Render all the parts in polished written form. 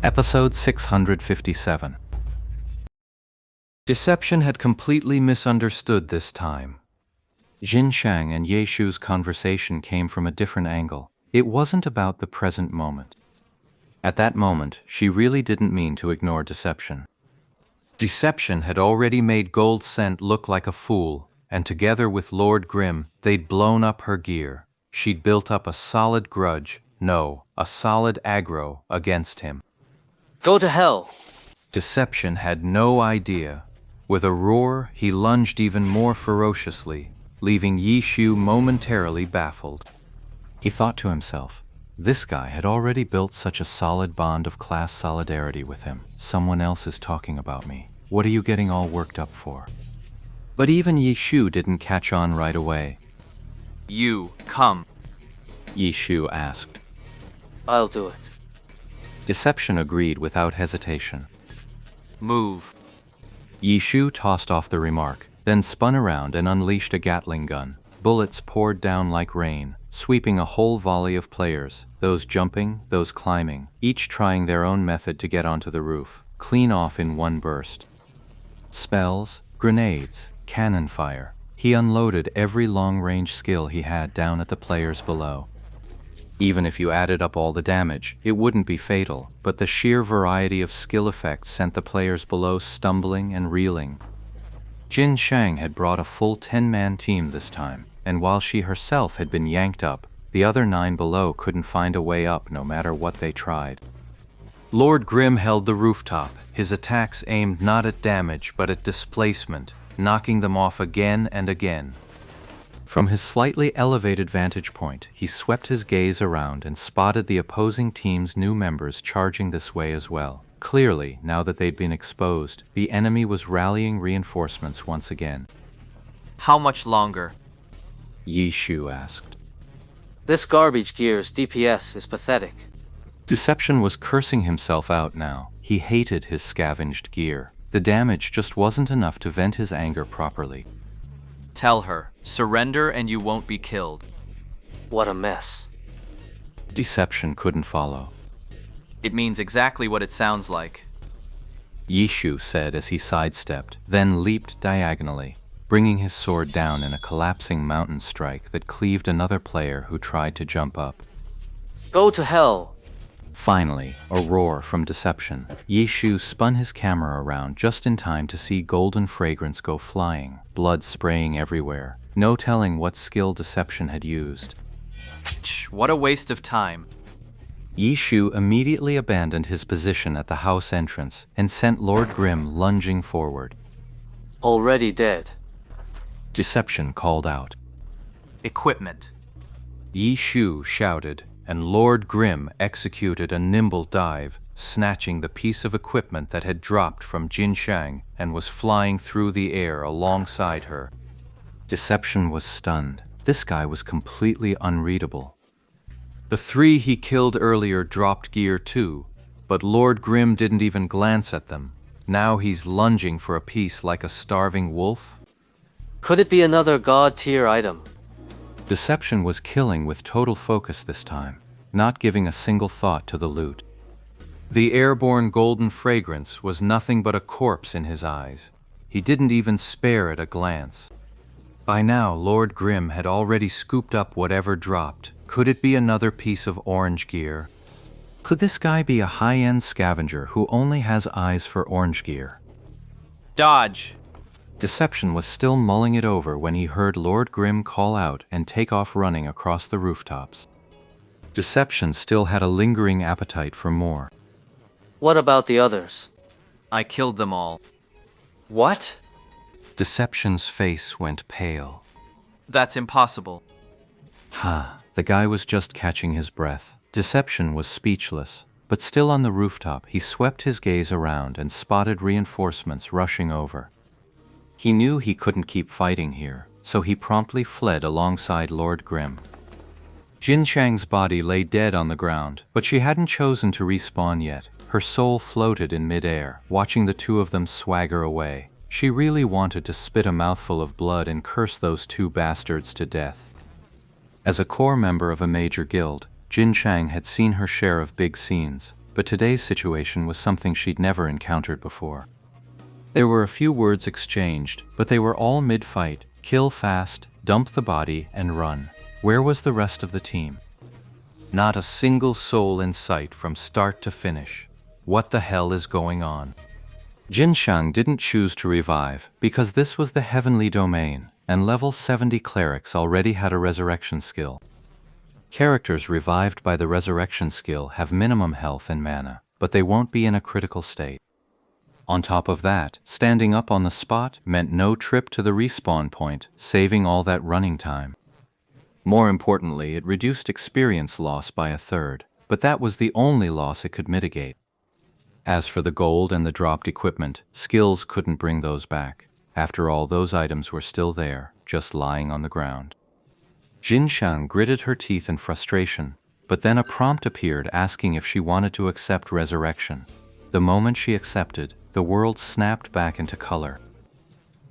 Episode 657. Deception had completely misunderstood this time. Jin Shang and Ye Shu's conversation came from a different angle. It wasn't about the present moment. At that moment, she really didn't mean to ignore Deception. Deception had already made Gold Scent look like a fool, and together with Lord Grimm, they'd blown up her gear. She'd built up a solid grudge, a solid aggro against him. Go to hell! Deception had no idea. With a roar, he lunged even more ferociously, leaving Ye Shu momentarily baffled. He thought to himself, this guy had already built such a solid bond of class solidarity with him. Someone else is talking about me. What are you getting all worked up for? But even Ye Shu didn't catch on right away. You, come. Ye Shu asked. I'll do it. Deception agreed without hesitation. Move. Ye Shu tossed off the remark, then spun around and unleashed a Gatling gun. Bullets poured down like rain, sweeping a whole volley of players, those jumping, those climbing, each trying their own method to get onto the roof, clean off in one burst. Spells, grenades, cannon fire. He unloaded every long-range skill he had down at the players below. Even if you added up all the damage, it wouldn't be fatal, but the sheer variety of skill effects sent the players below stumbling and reeling. Jin Shang had brought a full 10-man team this time, and while she herself had been yanked up, the other 9 below couldn't find a way up no matter what they tried. Lord Grimm held the rooftop, his attacks aimed not at damage but at displacement, knocking them off again and again. From his slightly elevated vantage point, he swept his gaze around and spotted the opposing team's new members charging this way as well. Clearly, now that they'd been exposed, the enemy was rallying reinforcements once again. How much longer? Ye Shu asked. This garbage gear's DPS is pathetic. Deception was cursing himself out now. He hated his scavenged gear. The damage just wasn't enough to vent his anger properly. Tell her, surrender and you won't be killed. What a mess. Deception couldn't follow. It means exactly what it sounds like. Ye Shu said as he sidestepped, then leaped diagonally, bringing his sword down in a collapsing mountain strike that cleaved another player who tried to jump up. Go to hell! Finally, a roar from Deception. Ye Shu spun his camera around just in time to see Golden Fragrance go flying, blood spraying everywhere. No telling what skill Deception had used. What a waste of time. Ye Shu immediately abandoned his position at the house entrance and sent Lord Grimm lunging forward. Already dead. Deception called out. Equipment. Ye Shu shouted, and Lord Grimm executed a nimble dive, snatching the piece of equipment that had dropped from Jin Shang and was flying through the air alongside her. Deception was stunned. This guy was completely unreadable. The 3 he killed earlier dropped gear too, but Lord Grimm didn't even glance at them. Now he's lunging for a piece like a starving wolf. Could it be another god-tier item? Deception was killing with total focus this time, not giving a single thought to the loot. The airborne Golden Fragrance was nothing but a corpse in his eyes. He didn't even spare it a glance. By now, Lord Grimm had already scooped up whatever dropped. Could it be another piece of orange gear? Could this guy be a high-end scavenger who only has eyes for orange gear? Dodge! Deception was still mulling it over when he heard Lord Grimm call out and take off running across the rooftops. Deception still had a lingering appetite for more. What about the others? I killed them all. What? Deception's face went pale. That's impossible. The guy was just catching his breath. Deception was speechless, but still on the rooftop, he swept his gaze around and spotted reinforcements rushing over. He knew he couldn't keep fighting here, so he promptly fled alongside Lord Grimm. Jin Shang's body lay dead on the ground, but she hadn't chosen to respawn yet. Her soul floated in midair, watching the 2 of them swagger away. She really wanted to spit a mouthful of blood and curse those 2 bastards to death. As a core member of a major guild, Jin Shang had seen her share of big scenes, but today's situation was something she'd never encountered before. There were a few words exchanged, but they were all mid-fight: kill fast, dump the body, and run. Where was the rest of the team? Not a single soul in sight from start to finish. What the hell is going on? Jin Shang didn't choose to revive because this was the heavenly domain, and level 70 clerics already had a resurrection skill. Characters revived by the resurrection skill have minimum health and mana, but they won't be in a critical state. On top of that, standing up on the spot meant no trip to the respawn point, saving all that running time. More importantly, it reduced experience loss by a third, but that was the only loss it could mitigate. As for the gold and the dropped equipment, skills couldn't bring those back. After all, those items were still there, just lying on the ground. Jin Shang gritted her teeth in frustration, but then a prompt appeared asking if she wanted to accept resurrection. The moment she accepted, the world snapped back into color.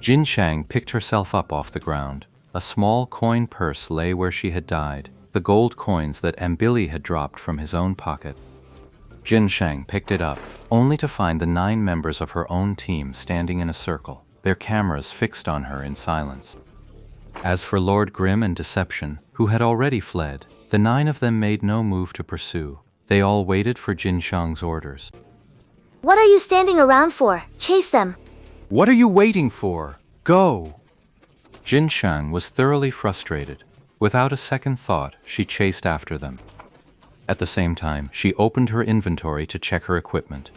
Jin Shang picked herself up off the ground. A small coin purse lay where she had died, the gold coins that Ambili had dropped from his own pocket. Jin Shang picked it up, only to find the 9 members of her own team standing in a circle, their cameras fixed on her in silence. As for Lord Grimm and Deception, who had already fled, the 9 of them made no move to pursue. They all waited for Jin Shang's orders. What are you standing around for? Chase them. What are you waiting for? Go! Jin Shang was thoroughly frustrated. Without a second thought, she chased after them. At the same time, she opened her inventory to check her equipment.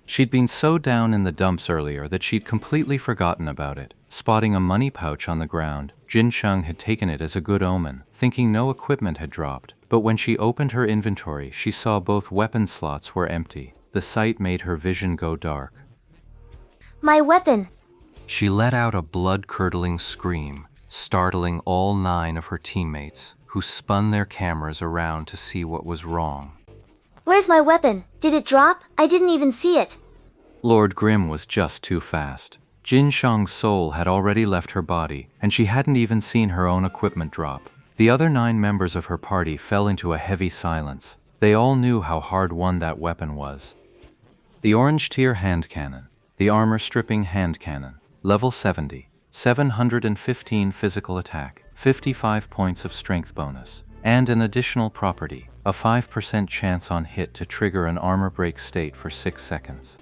She'd been so down in the dumps earlier that she'd completely forgotten about it. Spotting a money pouch on the ground, Jin Shang had taken it as a good omen, thinking no equipment had dropped. But when she opened her inventory, she saw both weapon slots were empty. The sight made her vision go dark. My weapon! She let out a blood-curdling scream, startling all 9 of her teammates, who spun their cameras around to see what was wrong. Where's my weapon? Did it drop? I didn't even see it. Lord Grimm was just too fast. Jin Shang's soul had already left her body, and she hadn't even seen her own equipment drop. The other 9 members of her party fell into a heavy silence. They all knew how hard-won that weapon was. The orange tier hand cannon, the armor-stripping hand cannon, level 70, 715 physical attack, 55 points of strength bonus, and an additional property, a 5% chance on hit to trigger an armor break state for 6 seconds.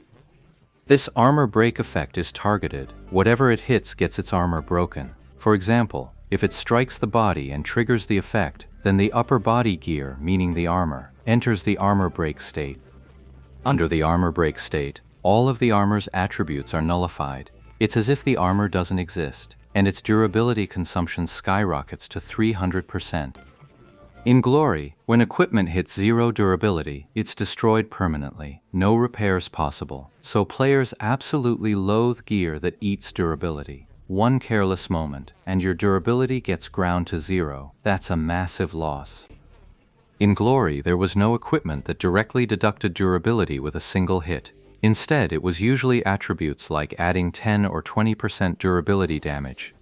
This armor break effect is targeted. Whatever it hits gets its armor broken. For example, if it strikes the body and triggers the effect, then the upper body gear, meaning the armor, enters the armor break state. Under the armor break state, all of the armor's attributes are nullified. It's as if the armor doesn't exist, and its durability consumption skyrockets to 300%. In Glory, when equipment hits 0 durability, it's destroyed permanently, no repairs possible, so players absolutely loathe gear that eats durability. One careless moment, and your durability gets ground to 0. That's a massive loss. In Glory, there was no equipment that directly deducted durability with a single hit. Instead, it was usually attributes like adding 10 or 20% durability damage.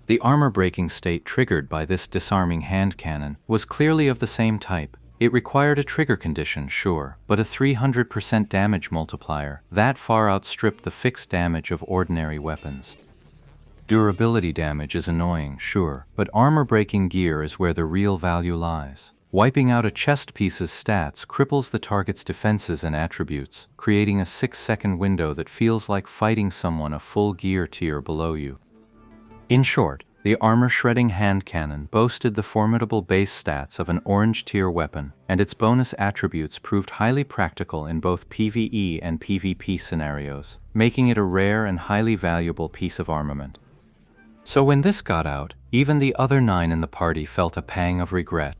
The armor-breaking state triggered by this disarming hand cannon was clearly of the same type. It required a trigger condition, sure, but a 300% damage multiplier. That far outstripped the fixed damage of ordinary weapons. Durability damage is annoying, sure, but armor-breaking gear is where the real value lies. Wiping out a chest piece's stats cripples the target's defenses and attributes, creating a 6-second window that feels like fighting someone a full gear tier below you. In short, the armor-shredding hand cannon boasted the formidable base stats of an orange tier weapon, and its bonus attributes proved highly practical in both PvE and PvP scenarios, making it a rare and highly valuable piece of armament. So when this got out, even the other 9 in the party felt a pang of regret.